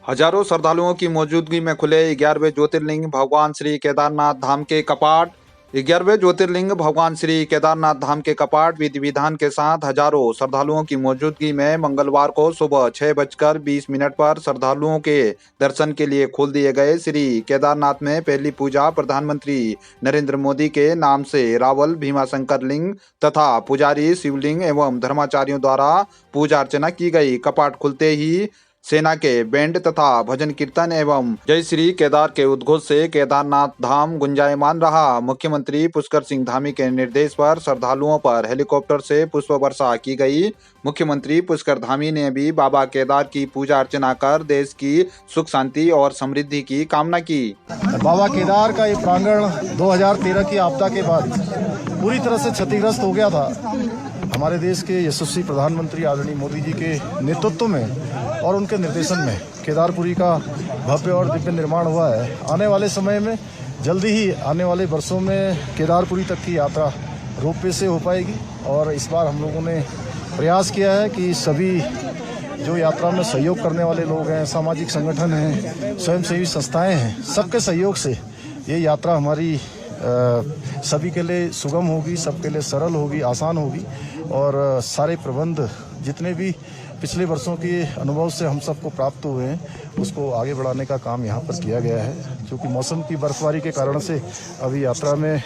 हजारों श्रद्धालुओं की मौजूदगी में खुले 11वें ज्योतिर्लिंग भगवान श्री केदारनाथ धाम के कपाट। 11वें ज्योतिर्लिंग भगवान श्री केदारनाथ धाम के कपाट विधि विधान के साथ हजारों श्रद्धालुओं की मौजूदगी में मंगलवार को सुबह 6:20 पर श्रद्धालुओं के दर्शन के लिए खोल दिए गए। श्री केदारनाथ में पहली पूजा प्रधानमंत्री नरेंद्र मोदी के नाम से रावल भीमाशंकर लिंग तथा पुजारी शिवलिंग एवं धर्माचार्यों द्वारा पूजा अर्चना की गई। कपाट खुलते ही सेना के बैंड तथा भजन कीर्तन एवं जय श्री केदार के उद्घोष से केदारनाथ धाम गुंजायमान रहा। मुख्यमंत्री पुष्कर सिंह धामी के निर्देश पर श्रद्धालुओं पर हेलीकॉप्टर से पुष्प वर्षा की गई। मुख्यमंत्री पुष्कर धामी ने भी बाबा केदार की पूजा अर्चना कर देश की सुख शांति और समृद्धि की कामना की। बाबा केदार का ये प्रांगण 2013 की आपदा के बाद पूरी तरह से क्षतिग्रस्त हो गया था। हमारे देश के यशस्वी प्रधानमंत्री आदरणीय मोदी जी के नेतृत्व में और उनके निर्देशन में केदारपुरी का भव्य और दिव्य निर्माण हुआ है। आने वाले समय में जल्दी ही आने वाले वर्षों में केदारपुरी तक की यात्रा रोपवे से हो पाएगी और इस बार हम लोगों ने प्रयास किया है कि सभी जो यात्रा में सहयोग करने वाले लोग हैं, सामाजिक संगठन हैं, स्वयंसेवी संस्थाएं हैं, सबके सहयोग से ये यात्रा हमारी सभी के लिए सुगम होगी, सबके लिए सरल होगी, आसान होगी और सारे प्रबंध जितने भी पिछले वर्षों के अनुभव से हम सबको प्राप्त हुए हैं उसको आगे बढ़ाने का काम यहाँ पर किया गया है। क्योंकि मौसम की बर्फबारी के कारण से अभी यात्रा में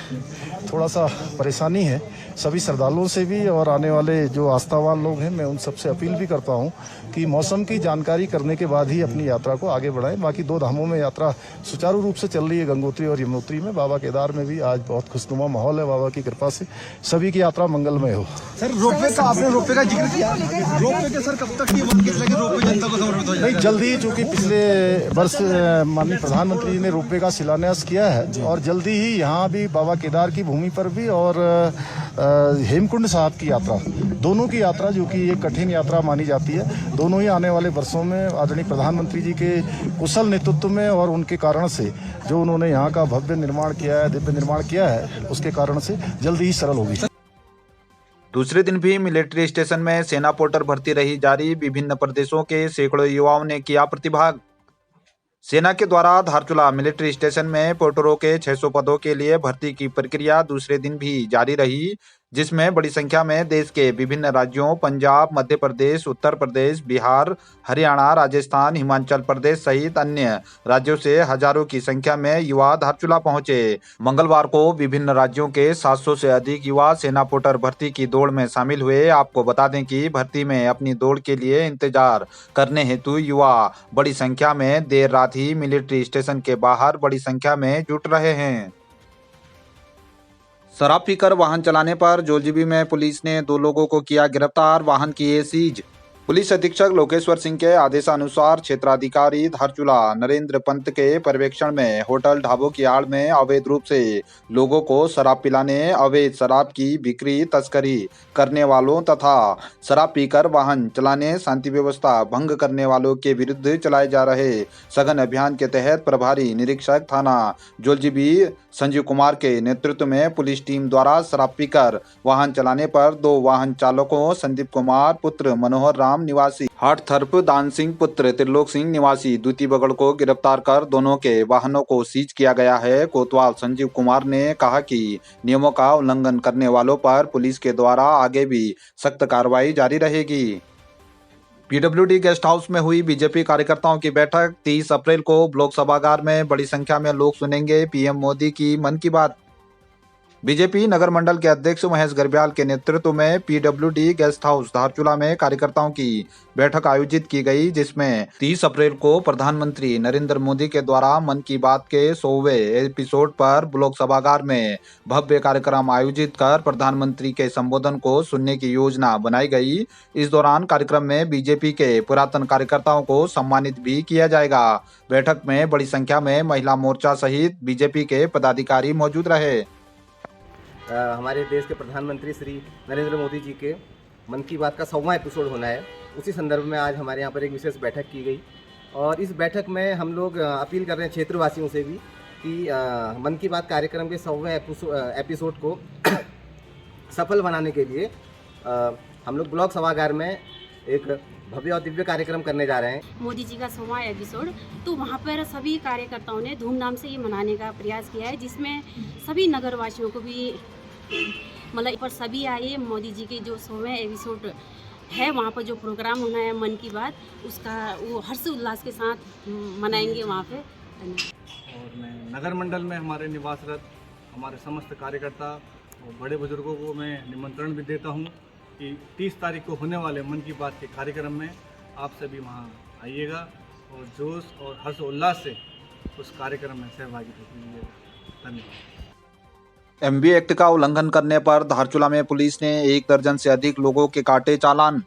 थोड़ा सा परेशानी है। सभी श्रद्धालुओं से भी और आने वाले जो आस्थावान लोग हैं मैं उन सबसे अपील भी करता हूँ कि मौसम की जानकारी करने के बाद ही अपनी यात्रा को आगे बढ़ाएं। बाकी दो धामों में यात्रा सुचारू रूप से चल रही है, गंगोत्री और यमुनोत्री में। बाबा केदार में भी आज बहुत खुशनुमा माहौल है। बाबा की कृपा से सभी की यात्रा मंगलमय हो। सर रोपवे का आपने रोपवे का जिक्र किया, रोपवे के सर कब तक रोपवे जनता को समर्पित हो जाएगा? जल्दी, चूंकि पिछले वर्ष माननीय प्रधानमंत्री ने रोपवे का शिलान्यास किया है और जल्दी ही यहाँ भी बाबा केदार की भूमि पर भी और हेमकुंड साहब की यात्रा, दोनों की यात्रा जो कि एक कठिन यात्रा मानी जाती है, दोनों ही आने वाले वर्षों में आदरणीय प्रधानमंत्री जी के कुशल नेतृत्व में और उनके कारण से जो उन्होंने यहाँ का भव्य निर्माण किया है, दिव्य निर्माण किया है, उसके कारण से जल्दी ही सरल होगी। दूसरे दिन भी मिलिट्री स्टेशन में सेना पोर्टर भर्ती रही जारी। विभिन्न प्रदेशों के सैकड़ों युवाओं ने किया प्रतिभाग। सेना के द्वारा धारचूला मिलिट्री स्टेशन में पोर्टरों के 600 पदों के लिए भर्ती की प्रक्रिया दूसरे दिन भी जारी रही, जिसमें बड़ी संख्या में देश के विभिन्न राज्यों पंजाब, मध्य प्रदेश, उत्तर प्रदेश, बिहार, हरियाणा, राजस्थान, हिमाचल प्रदेश सहित अन्य राज्यों से हजारों की संख्या में युवा धारचूला पहुंचे। मंगलवार को विभिन्न राज्यों के 700 से अधिक युवा सेना पोर्टर भर्ती की दौड़ में शामिल हुए। आपको बता दें कि भर्ती में अपनी दौड़ के लिए इंतजार करने हेतु युवा बड़ी संख्या में देर रात ही मिलिट्री स्टेशन के बाहर बड़ी संख्या में जुट रहे हैं। शराब पीकर वाहन चलाने पर जोजीबी में पुलिस ने 2 लोगों को किया गिरफ्तार, वाहन किए सीज। पुलिस अधीक्षक लोकेश्वर सिंह के आदेशानुसार क्षेत्राधिकारी धारचूला नरेंद्र पंत के पर्यवेक्षण में होटल ढाबों की आड़ में अवैध रूप से लोगों को शराब पिलाने, अवैध शराब की बिक्री तस्करी करने वालों तथा शराब पीकर वाहन चलाने, शांति व्यवस्था भंग करने वालों के विरुद्ध चलाए जा रहे सघन अभियान के तहत प्रभारी निरीक्षक थाना जोजीबी संजीव कुमार के नेतृत्व में पुलिस टीम द्वारा शराब पीकर वाहन चलाने पर 2 वाहन चालकों संदीप कुमार पुत्र मनोहर राम निवासी हाटथरप, दान सिंह पुत्र त्रिलोक सिंह निवासी द्वितीय बगड़ को गिरफ्तार कर दोनों के वाहनों को सीज किया गया है। कोतवाल संजीव कुमार ने कहा कि नियमों का उल्लंघन करने वालों पर पुलिस के द्वारा आगे भी सख्त कार्रवाई जारी रहेगी। पीडब्ल्यूडी गेस्ट हाउस में हुई बीजेपी कार्यकर्ताओं की बैठक। 30 अप्रैल को ब्लॉक सभागार में बड़ी संख्या में लोग सुनेंगे पीएम मोदी की मन की बात। बीजेपी नगर मंडल के अध्यक्ष महेश गर्ब्याल के नेतृत्व में पीडब्ल्यूडी गेस्ट हाउस धारचूला में कार्यकर्ताओं की बैठक आयोजित की गई, जिसमें 30 अप्रैल को प्रधानमंत्री नरेंद्र मोदी के द्वारा मन की बात के 100वें एपिसोड पर ब्लॉक सभागार में भव्य कार्यक्रम आयोजित कर प्रधानमंत्री के संबोधन को सुनने की योजना बनाई गई। इस दौरान कार्यक्रम में बीजेपी के पुरातन कार्यकर्ताओं को सम्मानित भी किया जाएगा। बैठक में बड़ी संख्या में महिला मोर्चा सहित बीजेपी के पदाधिकारी मौजूद रहे। हमारे देश के प्रधानमंत्री श्री नरेंद्र मोदी जी के मन की बात का 100वां एपिसोड होना है। उसी संदर्भ में आज हमारे यहाँ पर एक विशेष बैठक की गई और इस बैठक में हम लोग अपील कर रहे हैं क्षेत्रवासियों से भी कि मन की बात कार्यक्रम के 100वें एपिसोड को सफल बनाने के लिए हम लोग ब्लॉक सभागार में एक भव्य और दिव्य कार्यक्रम करने जा रहे हैं। मोदी जी का 100वां एपिसोड, तो वहाँ पर सभी कार्यकर्ताओं ने धूमधाम से ये मनाने का प्रयास किया है, जिसमें सभी नगरवासियों को भी मतलब पर सभी आए। मोदी जी के जो 100वें एपिसोड है वहाँ पर जो प्रोग्राम होना है मन की बात, उसका वो हर्ष उल्लास के साथ मनाएंगे वहाँ पे। और मैं नगर मंडल में हमारे निवासरत हमारे समस्त कार्यकर्ता और बड़े बुजुर्गों को मैं निमंत्रण भी देता हूँ कि 30 तारीख को होने वाले मन की बात के कार्यक्रम में आप सभी वहाँ आइएगा और जोश और हर्ष उल्लास से उस कार्यक्रम में सहभागी लीजिएगा। धन्यवाद। एमबी एक्ट का उल्लंघन करने पर धारचूला में पुलिस ने 1 दर्जन से अधिक लोगों के काटे चालान।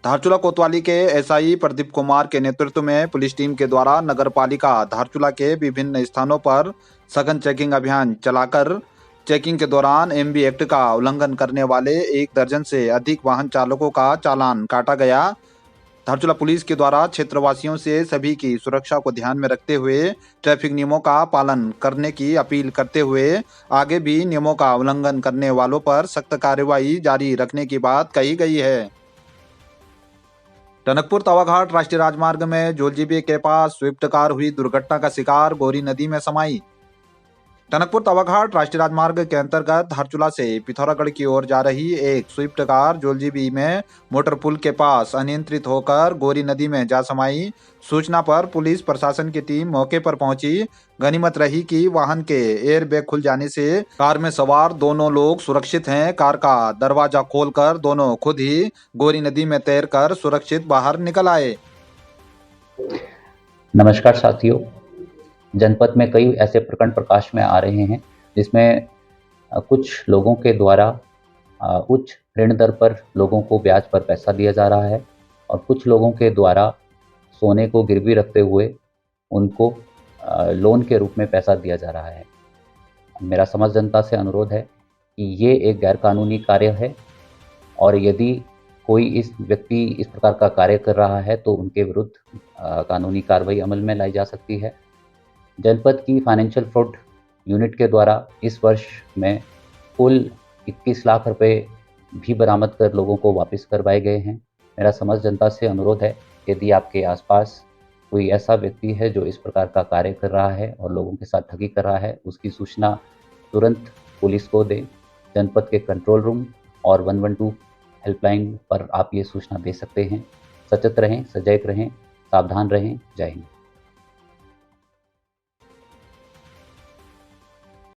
धारचूला कोतवाली के एसआई प्रदीप कुमार के नेतृत्व में पुलिस टीम के द्वारा नगर पालिका धारचूला के विभिन्न स्थानों पर सघन चेकिंग अभियान चलाकर चेकिंग के दौरान एमबी एक्ट का उल्लंघन करने वाले 1 दर्जन से अधिक वाहन चालकों का चालान काटा गया। धारचूला पुलिस के द्वारा क्षेत्रवासियों से सभी की सुरक्षा को ध्यान में रखते हुए ट्रैफिक नियमों का पालन करने की अपील करते हुए आगे भी नियमों का उल्लंघन करने वालों पर सख्त कार्रवाई जारी रखने की बात कही गई है। टनकपुर तवाघाट राष्ट्रीय राजमार्ग में जोलजीबी के पास स्विफ्ट कार हुई दुर्घटना का शिकार, गोरी नदी में समाई। टनकपुर तवाघाट राष्ट्रीय राजमार्ग के अंतर्गत धारचूला से पिथौरागढ़ की ओर जा रही एक स्विफ्ट कार जोलजीबी में मोटर पुल के पास अनियंत्रित होकर गोरी नदी में जा समाई। सूचना पर पुलिस प्रशासन की टीम मौके पर पहुंची। गनीमत रही कि वाहन के एयर बैग खुल जाने से कार में सवार दोनों लोग सुरक्षित हैं। कार का दरवाजा खोलकर दोनों खुद ही गोरी नदी में तैरकर सुरक्षित बाहर निकल आए। नमस्कार साथियों, जनपद में कई ऐसे प्रकरण प्रकाश में आ रहे हैं जिसमें कुछ लोगों के द्वारा उच्च ऋण दर पर लोगों को ब्याज पर पैसा दिया जा रहा है और कुछ लोगों के द्वारा सोने को गिरवी रखते हुए उनको लोन के रूप में पैसा दिया जा रहा है। मेरा समस्त जनता से अनुरोध है कि ये एक गैरकानूनी कार्य है और यदि कोई इस व्यक्ति इस प्रकार का कार्य कर रहा है तो उनके विरुद्ध कानूनी कार्रवाई अमल में लाई जा सकती है। जनपद की फाइनेंशियल फ्रॉड यूनिट के द्वारा इस वर्ष में कुल 21 लाख रुपए भी बरामद कर लोगों को वापस करवाए गए हैं। मेरा समस्त जनता से अनुरोध है, यदि आपके आसपास कोई ऐसा व्यक्ति है जो इस प्रकार का कार्य कर रहा है और लोगों के साथ ठगी कर रहा है, उसकी सूचना तुरंत पुलिस को दें। जनपद के कंट्रोल रूम और 112 हेल्पलाइन पर आप ये सूचना दे सकते हैं। सचेत रहें, सजग रहें, सावधान रहें। जय हिंद।